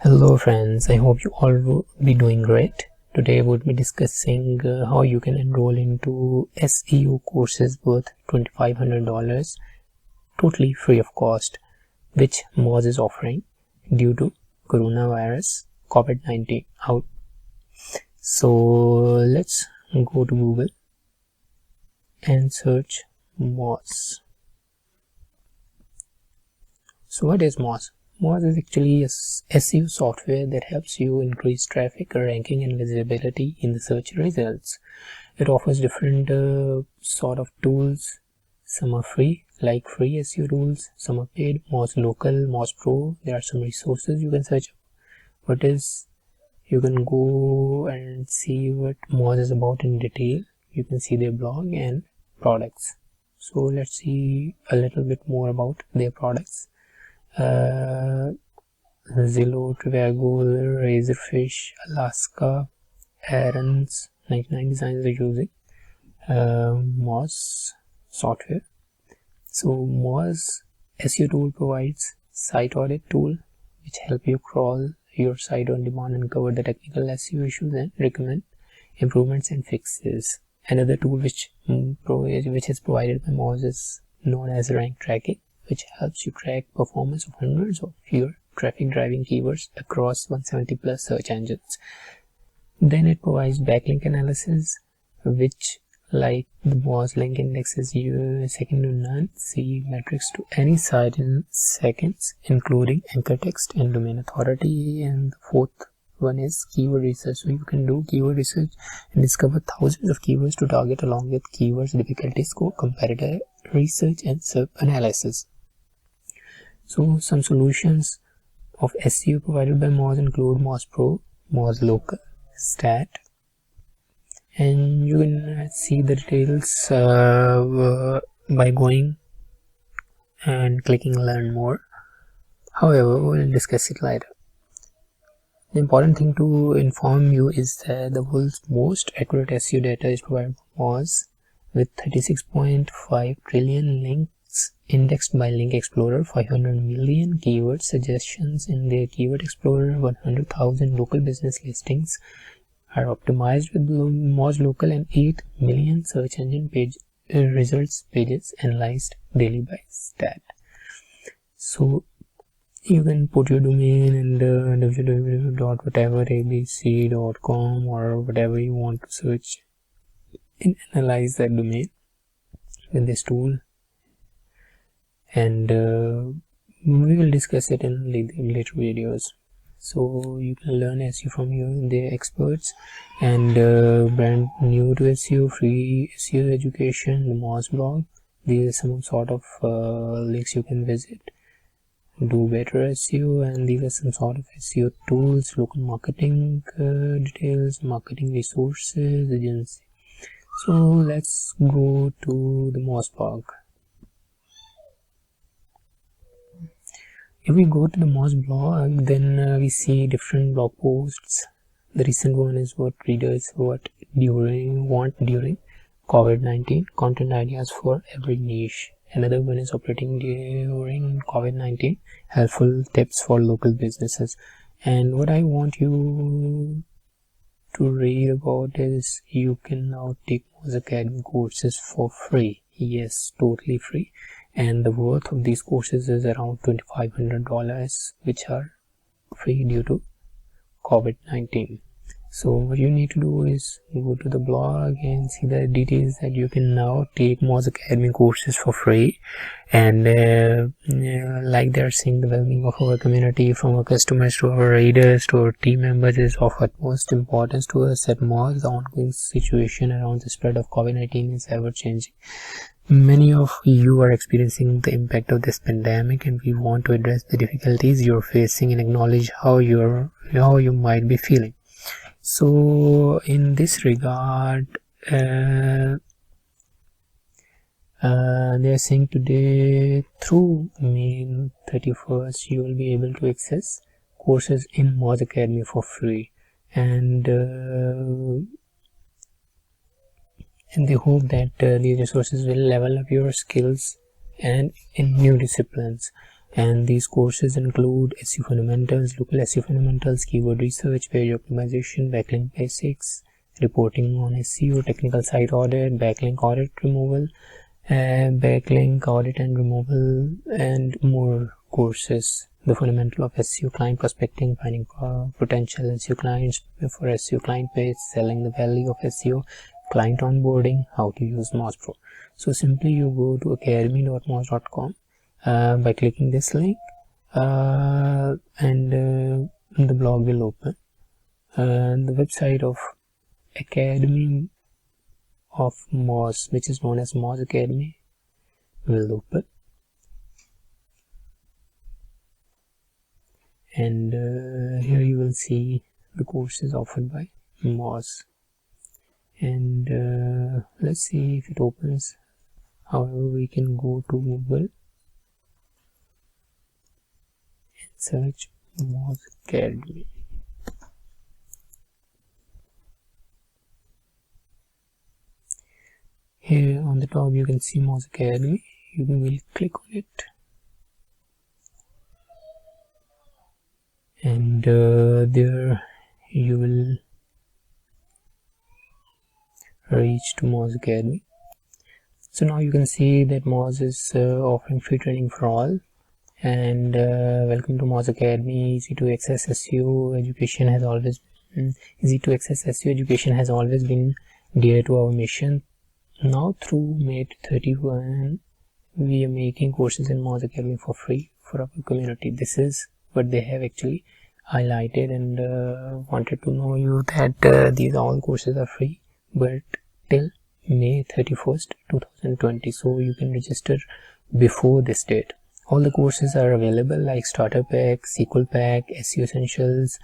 Hello friends, I hope you all will be doing great. Today we'll be discussing how you can enroll into SEO courses worth $2,500 totally free of cost, which MOZ is offering due to coronavirus COVID-19 out. So let's go to Google and search MOZ. So what is MOZ? MOZ is actually a SEO software that helps you increase traffic, ranking and visibility in the search results. It offers different sort of tools. Some are free, like free SEO tools. Some are paid, MOZ Local, MOZ Pro. There are some resources you can search. You can go and see what MOZ is about in detail. You can see their blog and products. So let's see a little bit more about their products. Zillow, Trivago, Razorfish, Alaska, Aaron's 99 Designs are using MOZ software. So MOZ SEO tool provides site audit tool which help you crawl your site on demand and cover the technical SEO issues and recommend improvements and fixes. Another tool which is provided by MOZ is known as rank tracking, which helps you track performance of hundreds of your traffic driving keywords across 170 plus search engines. Then it provides backlink analysis, which like the MOZ link index is second to none, see metrics to any site in seconds, including anchor text and domain authority. And the fourth one is keyword research. So you can do keyword research and discover thousands of keywords to target along with keywords difficulty score, comparator research and sub analysis. So some solutions of SEO provided by MOZ include MOZ Pro, MOZ Local, Stat, and you can see the details by going and clicking learn more. However, we'll discuss it later. The important thing to inform you is that the world's most accurate SEO data is provided by MOZ with 36.5 trillion links indexed by Link Explorer, 500 million keyword suggestions in their Keyword Explorer, 100,000 local business listings are optimized with MOZ Local, and 8 million search engine results pages analyzed daily by Stat. So you can put your domain in the www.whatever.abc.com or whatever you want to search and analyze that domain with this tool. And we will discuss it in later videos. So you can learn SEO from their experts. And brand new to SEO, free SEO education, the MOZ blog. These are some sort of links you can visit. Do better SEO, and these are some sort of SEO tools, local marketing details, marketing resources, agency. So let's go to the MOZ blog. If we go to the MOZ blog, then we see different blog posts. The recent one is what readers want during COVID-19, content ideas for every niche. Another one is operating during COVID-19, helpful tips for local businesses. And what I want you to read about is you can now take MOZ Academy courses for free. Yes, totally free. And the worth of these courses is around $2,500, which are free due to COVID-19. So what you need to do is go to the blog and see the details that you can now take MOZ Academy courses for free. And like they're saying, the well-being of our community, from our customers to our readers to our team members, is of utmost importance to us at MOZ. The ongoing situation around the spread of COVID-19 is ever changing. Many of you are experiencing the impact of this pandemic, and we want to address the difficulties you're facing and acknowledge how you might be feeling. So in this regard, they are saying today through May 31st you will be able to access courses in MOZ Academy for free, and they hope that these resources will level up your skills and in new disciplines. And these courses include SEO fundamentals, local SEO fundamentals, keyword research, page optimization, backlink basics, reporting on SEO, technical site audit, backlink audit removal, backlink audit and removal, and more courses. The fundamental of SEO client prospecting, finding potential SEO clients for SEO client page, selling the value of SEO, client onboarding, how to use MOZ Pro. So simply you go to academy.moz.com by clicking this link, and the blog will open. The website of Academy of MOZ, which is known as MOZ Academy, will open, and here you will see the courses offered by MOZ. And let's see if it opens. However, we can go to Google and search MOZ Academy. Here on the top you can see MOZ Academy. You will click on it, and there you will reach to MOZ Academy. So now you can see that MOZ is offering free training for all. And welcome to MOZ Academy. Easy to access SEO education has always been dear to our mission. Now through May 31, we are making courses in MOZ Academy for free for our community. This is what they have actually highlighted, and wanted to know you that these all courses are free, but till May 31st 2020, so you can register before this date. All the courses are available, like starter pack, SQL pack, SEO essentials,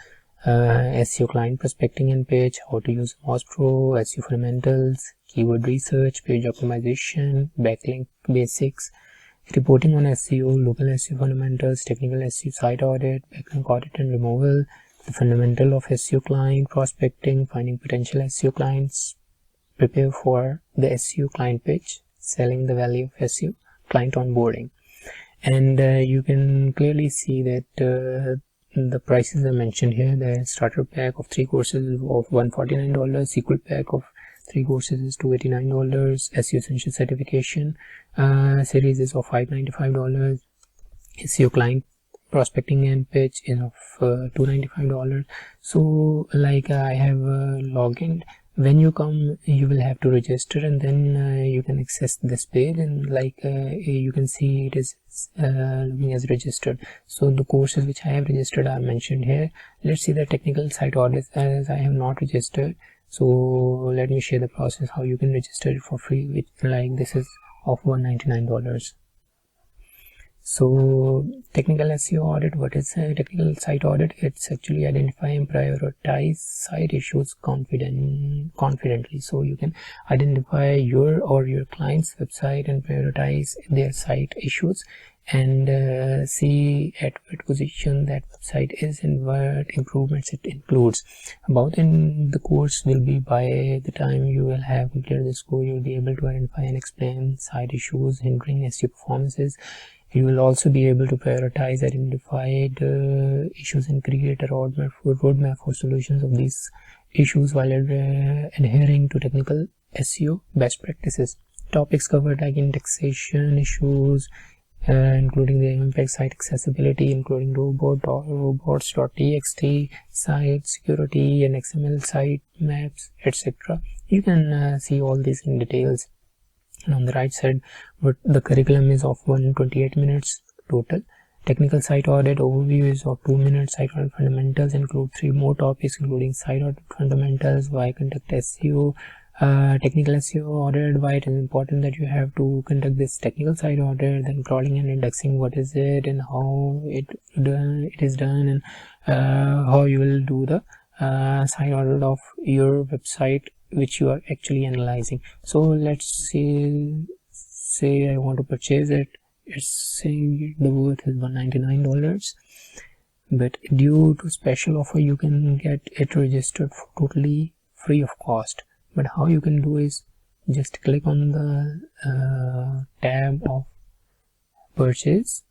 SEO client prospecting and page, how to use MOZ Pro, SEO fundamentals, keyword research, page optimization, backlink basics, reporting on SEO, local SEO fundamentals, technical SEO site audit, backlink audit and removal, the fundamental of SEO client prospecting, finding potential SEO clients, prepare for the SEO client page, selling the value of SEO, client onboarding. And you can clearly see that the prices are mentioned here. The starter pack of 3 courses of $149, SQL pack of 3 courses is $289, SEO essential certification series is of $595, SEO client prospecting and page is of $295. So like I have logged. When you come, you will have to register, and then you can access this page, and like you can see it is looking as registered. So the courses which I have registered are mentioned here. Let's see the technical site audits, as I have not registered. So let me share the process how you can register it for free, which like this is of $199. So technical SEO audit, what is a technical site audit? It's actually identify and prioritize site issues confidently. So you can identify your or your client's website and prioritize their site issues, and see at what position that website is and what improvements it includes. About in the course will be, by the time you will have completed this course, you will be able to identify and explain site issues hindering SEO performances. You will also be able to prioritize identified issues and create a roadmap for solutions of these issues while adhering to technical SEO best practices. Topics covered like indexation issues, including the impact site accessibility, including robots.txt, site security, and XML site maps, etc. You can see all these in details. And on the right side, but the curriculum is of 128 minutes total. Technical site audit overview is of 2 minutes. Site audit fundamentals include 3 more topics, including site audit fundamentals, why conduct SEO, technical SEO audit, why it is important that you have to conduct this technical site audit, then crawling and indexing, what is it and how it is done, and how you will do the site audit of your website which you are actually analyzing. So let's say I want to purchase it. It's saying the worth is $199, but due to special offer you can get it registered for totally free of cost. But how you can do is just click on the tab of purchase,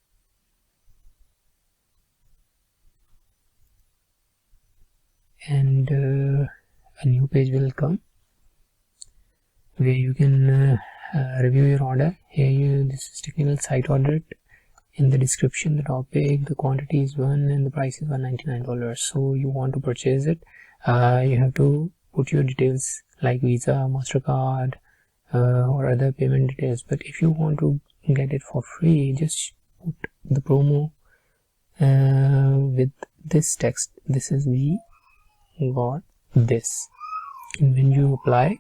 and a new page will come where you can review your order. Here this is technical site audit. In the description, the topic, the quantity is 1 and the price is $199. So you want to purchase it, you have to put your details like Visa, MasterCard, or other payment details. But if you want to get it for free, just put the promo with this text. This is we got this, and when you apply,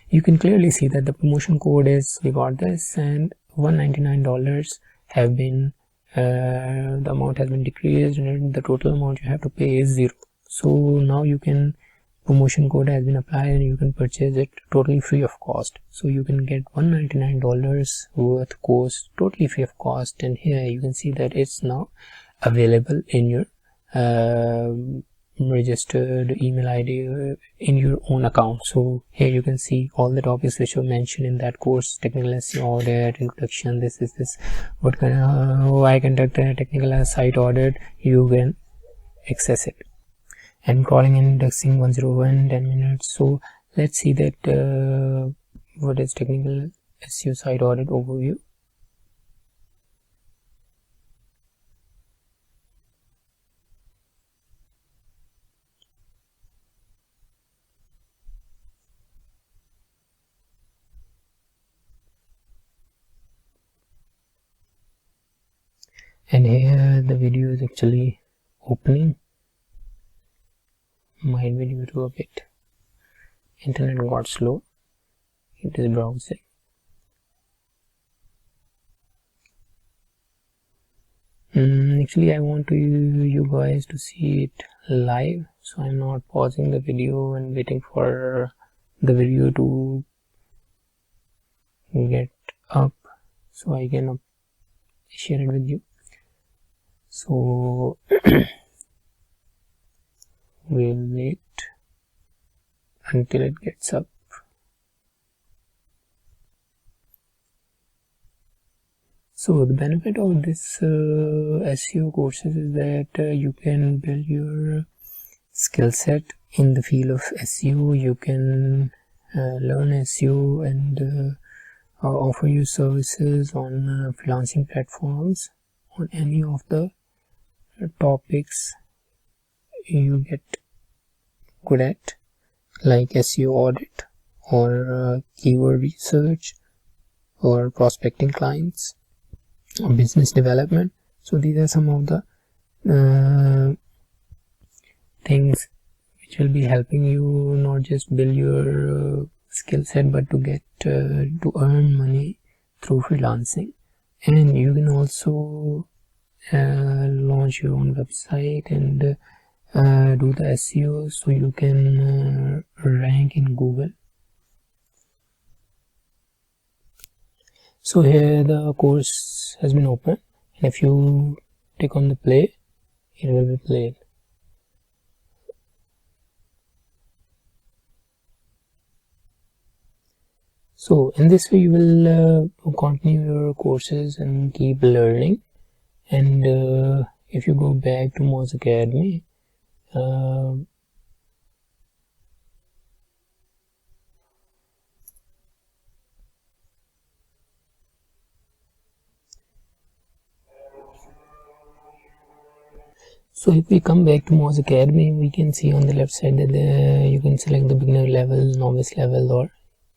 you can clearly see that the promotion code is we got this, and $199 have been the amount has been decreased, and the total amount you have to pay is 0. So now you can, promotion code has been applied and you can purchase it totally free of cost. So you can get $199 worth course totally free of cost. And here you can see that it's now available in your registered email ID in your own account. So here you can see all the topics which were mentioned in that course: technical SEO audit, introduction, this, what kind of why conduct a technical site audit. You can access it, and crawling and indexing 101, 10 minutes. So let's see that what is technical SEO site audit overview. And here the video is actually opening. Might be due to a bit internet got slow. It is browsing. Actually I want you guys to see it live, so I'm not pausing the video and waiting for the video to get up so I can share it with you. So we'll wait until it gets up. So the benefit of this SEO courses is that you can build your skill set in the field of SEO. You can learn SEO and offer your services on freelancing platforms on any of the topics you get good at, like SEO audit or keyword research or prospecting clients or business development. So these are some of the things which will be helping you not just build your skill set, but to get to earn money through freelancing. And you can also launch your own website and do the SEO, so you can rank in Google. So here the course has been opened, and if you click on the play, it will be played. So in this way you will continue your courses and keep learning. And if you go back to MOZ Academy, so if we come back to MOZ Academy, we can see on the left side that you can select the beginner level, novice level or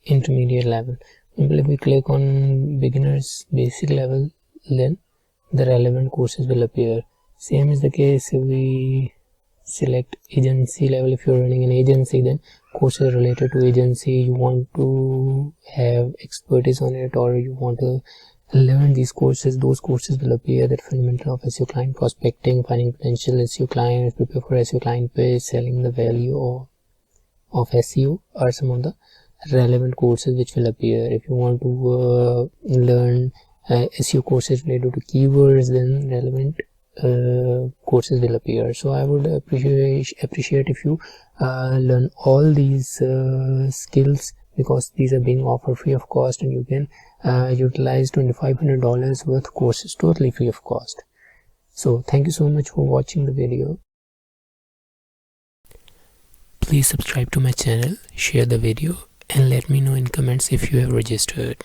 intermediate level. If we click on beginners basic level, then the relevant courses will appear. Same is the case if we select agency level. If you're running an agency, then courses related to agency, you want to have expertise on it, or you want to learn these courses, those courses will appear. That fundamental of SEO client prospecting, finding potential SEO clients, prepare for SEO client page, selling the value of SEO are some of the relevant courses which will appear. If you want to learn SEO courses related to keywords, then relevant courses will appear. So I would appreciate if you learn all these skills, because these are being offered free of cost, and you can utilize $2,500 worth courses totally free of cost. So thank you so much for watching the video. Please subscribe to my channel, share the video, and let me know in comments if you have registered.